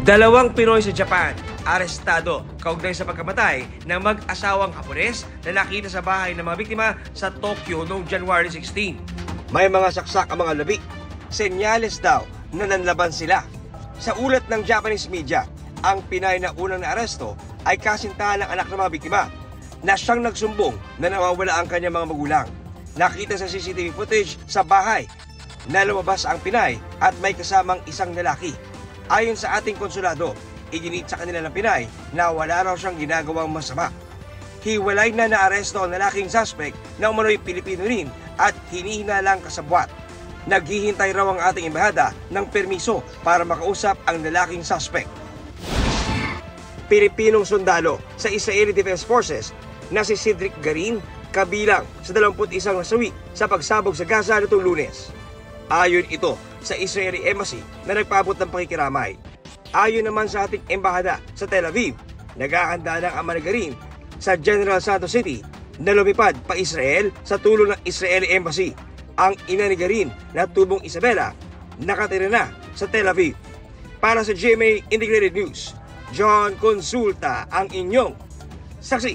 Dalawang Pinoy sa Japan, arestado kaugnay sa pagkamatay ng mag-asawang Hapones na nakita sa bahay ng mga biktima sa Tokyo noong January 16. May mga saksak ang mga labi. Senyales daw na nanlaban sila. Sa ulat ng Japanese media, ang Pinay na unang naaresto ay kasintahan ng anak ng mga biktima na siyang nagsumbong na nawawala ang kanyang mga magulang. Nakita sa CCTV footage sa bahay na lumabas ang Pinay at may kasamang isang lalaki. Ayon sa ating konsulado, iginit sa kanila ng Pinay na wala raw siyang ginagawang masama. Hiwalay na naaresto ang lalaking suspect na umano'y Pilipino rin at hinihinalang kasabwat. Naghihintay raw ang ating embahada ng permiso para makausap ang lalaking suspect. Pilipinong sundalo sa Israeli Defense Forces na si Cedric Garin kabilang sa 21 nasawi sa pagsabog sa Gaza nitong Lunes. Ayon ito sa Israeli Embassy na nagpaabot ng pakikiramay. Ayon naman sa ating embahada sa Tel Aviv, naghahanda ng ama ni Garin sa General Santos City na lumipad pa Israel sa tulong ng Israeli Embassy. Ang ina ni Garin na tubong Isabela nakatira na sa Tel Aviv. Para sa GMA Integrated News, John Consulta ang inyong saksi.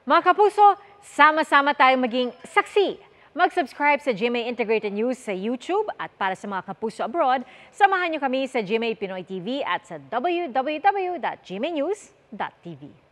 Mga kapuso, sama-sama tayong maging saksi. Mag-subscribe sa GMA Integrated News sa YouTube at para sa mga kapuso abroad, samahan niyo kami sa GMA Pinoy TV at sa www.gmanews.tv.